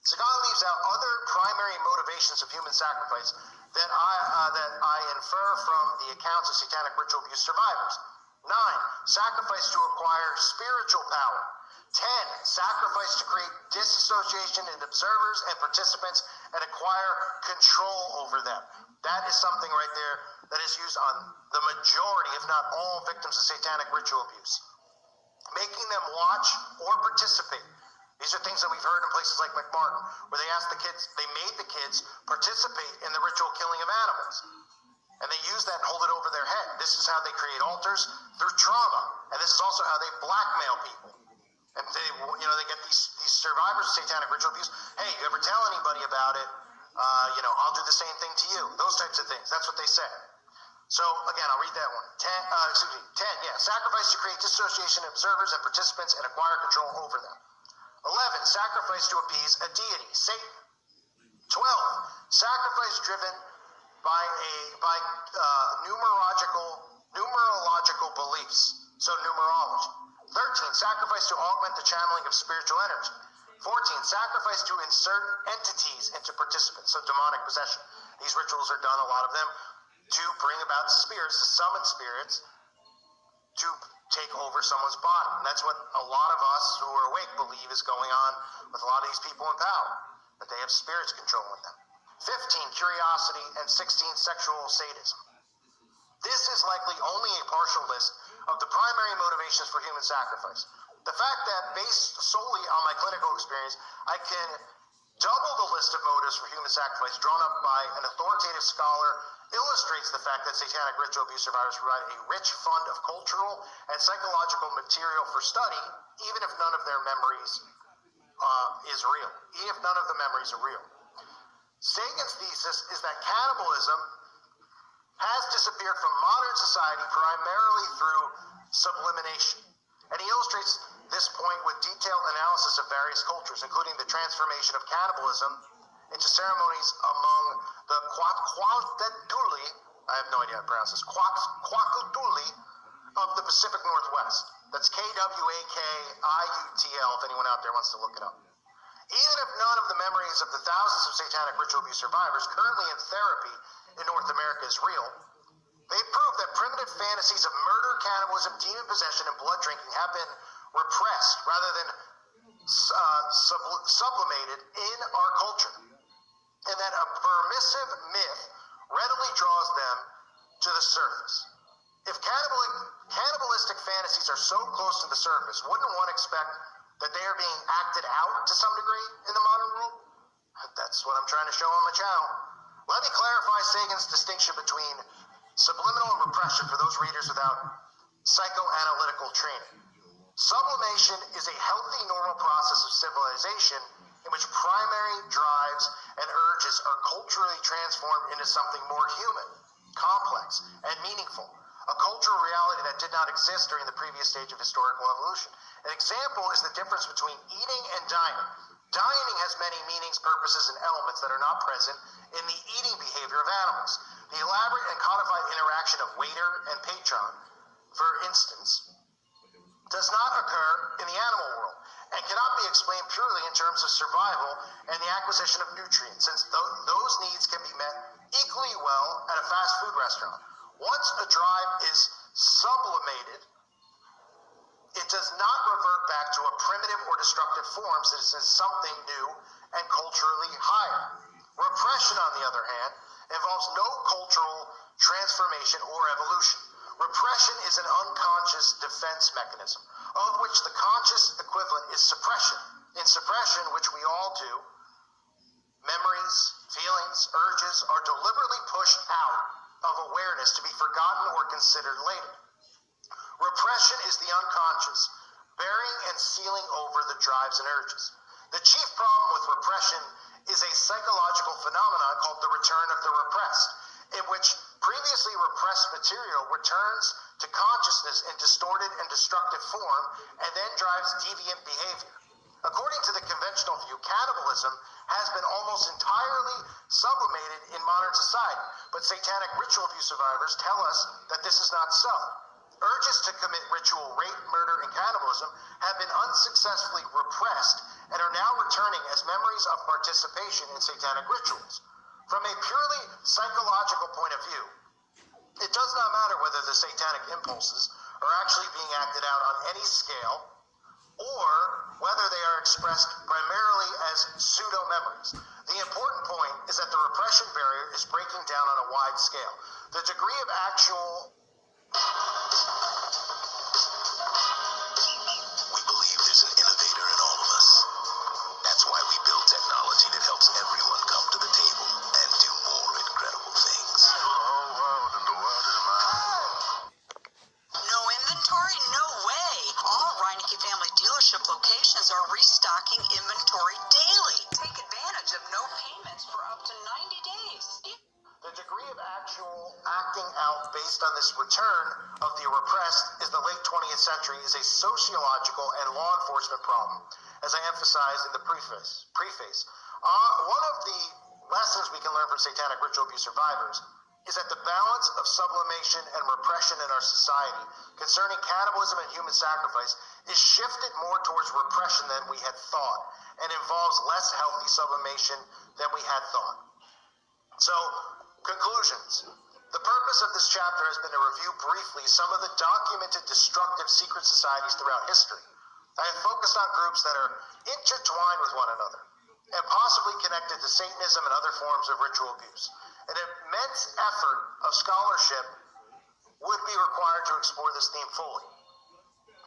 Sagan leaves out other primary motivations of human sacrifice that I infer from the accounts of satanic ritual abuse survivors. 9. Sacrifice to acquire spiritual power. 10. Sacrifice to create disassociation in observers and participants and acquire control over them. That is something right there that is used on the majority, if not all, victims of satanic ritual abuse. Making them watch or participate. These are things that we've heard in places like McMartin, where they made the kids participate in the ritual killing of animals. And they use that and hold it over their head. This is how they create altars through trauma. And this is also how they blackmail people. And they get these survivors of satanic ritual abuse. Hey, you ever tell anybody about it? I'll do the same thing to you. Those types of things. That's what they say. So, again, I'll read that one. 10. Sacrifice to create dissociation in observers and participants and acquire control over them. 11. Sacrifice to appease a deity, Satan. 12. Sacrifice driven by numerological beliefs, so numerology. 13. Sacrifice to augment the channeling of spiritual energy. 14. Sacrifice to insert entities into participants, so demonic possession. These rituals are done, a lot of them, to bring about spirits, to summon spirits, to take over someone's body. And that's what a lot of us who are awake believe is going on with a lot of these people in power, that they have spirits controlling them. 15. Curiosity. And 16. Sexual sadism. This is likely only a partial list of the primary motivations for human sacrifice. The fact that, based solely on my clinical experience, I can double the list of motives for human sacrifice drawn up by an authoritative scholar illustrates the fact that satanic ritual abuse survivors provide a rich fund of cultural and psychological material for study, even if none of their memories is real. Even if none of the memories are real. Sagan's thesis is that cannibalism has disappeared from modern society primarily through sublimation. And he illustrates this point with detailed analysis of various cultures, including the transformation of cannibalism into ceremonies among the Kwakiutl, I have no idea how to pronounce this, Kwakiutl of the Pacific Northwest. That's Kwakiutl, if anyone out there wants to look it up. Even if none of the memories of the thousands of satanic ritual abuse survivors currently in therapy in North America is real, they prove that primitive fantasies of murder, cannibalism, demon possession, and blood drinking have been repressed rather than sublimated in our culture, and that a permissive myth readily draws them to the surface. If cannibalistic fantasies are so close to the surface, wouldn't one expect that they are being acted out to some degree in the modern world? That's what I'm trying to show on my channel. Let me clarify Sagan's distinction between subliminal and repression for those readers without psychoanalytical training. Sublimation is a healthy, normal process of civilization in which primary drives and urges are culturally transformed into something more human, complex, and meaningful, a cultural reality that did not exist during the previous stage of historical evolution. An example is the difference between eating and dining. Dining has many meanings, purposes, and elements that are not present in the eating behavior of animals. The elaborate and codified interaction of waiter and patron, for instance, does not occur in the animal world and cannot be explained purely in terms of survival and the acquisition of nutrients, since those needs can be met equally well at a fast food restaurant. Once a drive is sublimated, it does not revert back to a primitive or destructive form, since it is something new and culturally higher. Repression, on the other hand, involves no cultural transformation or evolution. Repression is an unconscious defense mechanism, of which the conscious equivalent is suppression. In suppression, which we all do, memories, feelings, urges are deliberately pushed out of awareness to be forgotten or considered later. Repression is the unconscious, burying and sealing over the drives and urges. The chief problem with repression is a psychological phenomenon called the return of the repressed, in which previously repressed material returns to consciousness in distorted and destructive form and then drives deviant behavior. According to the conventional view, cannibalism has been almost entirely sublimated in modern society, but satanic ritual abuse survivors tell us that this is not so. Urges to commit ritual rape, murder, and cannibalism have been unsuccessfully repressed and are now returning as memories of participation in satanic rituals. From a purely psychological point of view, it does not matter whether the satanic impulses are actually being acted out on any scale or whether they are expressed primarily as pseudo-memories. The important point is that the repression barrier is breaking down on a wide scale. The degree of actual... We believe there's an innovator in all of us. That's why we build technology that helps everyone come to the table and do more incredible things. No inventory? No way. All Reineke family dealership locations are restocking inventory daily. Take advantage of no payments for up to 90 days. The degree of actual acting out based on this return of the repressed is the late 20th century is a sociological and law enforcement problem, as I emphasized in the preface. One of the lessons we can learn from satanic ritual abuse survivors is that the balance of sublimation and repression in our society concerning cannibalism and human sacrifice is shifted more towards repression than we had thought and involves less healthy sublimation than we had thought. So, conclusions. The purpose of this chapter has been to review briefly some of the documented destructive secret societies throughout history. I have focused on groups that are intertwined with one another and possibly connected to Satanism and other forms of ritual abuse. An immense effort of scholarship would be required to explore this theme fully.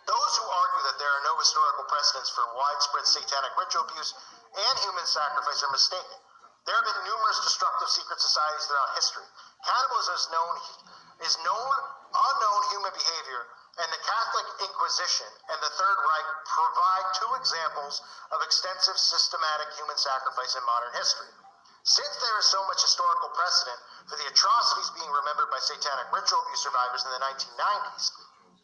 Those who argue that there are no historical precedents for widespread satanic ritual abuse and human sacrifice are mistaken. There have been numerous destructive secret societies throughout history. Cannibalism is unknown human behavior, and the Catholic Inquisition and the Third Reich provide two examples of extensive systematic human sacrifice in modern history. Since there is so much historical precedent for the atrocities being remembered by satanic ritual abuse survivors in the 1990s,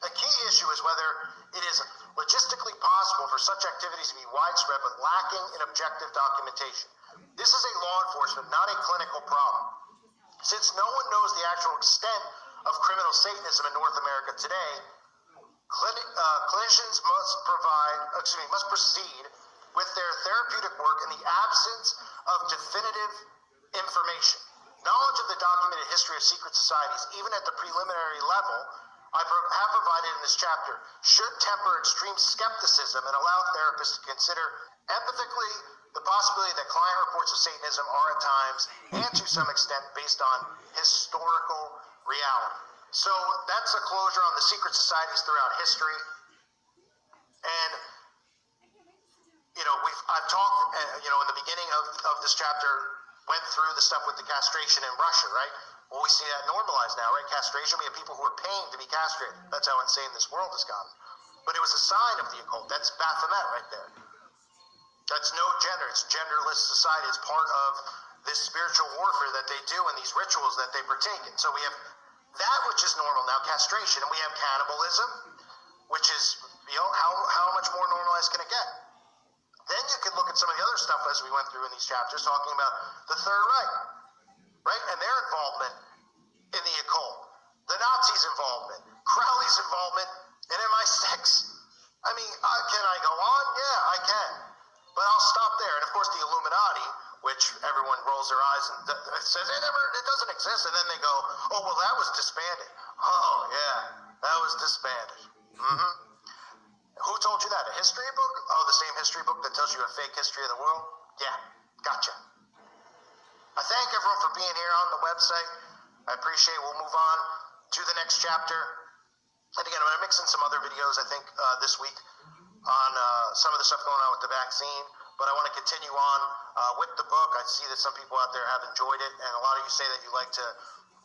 a key issue is whether it is logistically possible for such activities to be widespread but lacking in objective documentation. This is a law enforcement, not a clinical problem. Since no one knows the actual extent of criminal Satanism in North America today, clinicians must proceed with their therapeutic work in the absence of definitive information. Knowledge of the documented history of secret societies, even at the preliminary level, I have provided in this chapter, should temper extreme skepticism and allow therapists to consider empathically the possibility that client reports of Satanism are at times, and to some extent, based on historical reality. So that's a closure on the secret societies throughout history. And I've talked, in the beginning of this chapter, went through the stuff with the castration in Russia, right? Well, we see that normalized now, right? Castration, we have people who are paying to be castrated. That's how insane this world has gotten. But it was a sign of the occult. That's Baphomet right there. That's no gender. It's genderless society. It's part of this spiritual warfare that they do and these rituals that they partake in. So we have that which is normal now, castration, and we have cannibalism, which is, how much more normalized can it get? Then you can look at some of the other stuff as we went through in these chapters, talking about the Third Reich, right? And their involvement in the occult, the Nazis' involvement, Crowley's involvement in MI6. I mean, can I go on? Yeah, I can. But I'll stop there. And of course, the Illuminati, which everyone rolls their eyes and says it doesn't exist, and then they go, oh, well, that was disbanded. Oh, yeah, that was disbanded. Mm-hmm. Who told you that? A history book? Oh, the same history book that tells you a fake history of the world? Yeah, gotcha. I thank everyone for being here on the website. I appreciate it. We'll move on to the next chapter. And again, I'm going to mix in some other videos, I think, this week on some of the stuff going on with the vaccine. But I want to continue on with the book. I see that some people out there have enjoyed it, and a lot of you say that you like to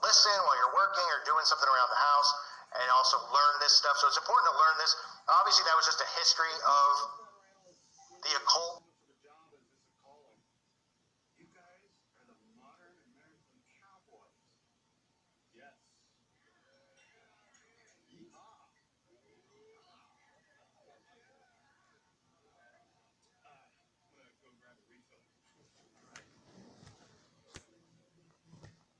listen while you're working or doing something around the house, and also learn this stuff. So it's important to learn this. Obviously, that was just a history of the occult.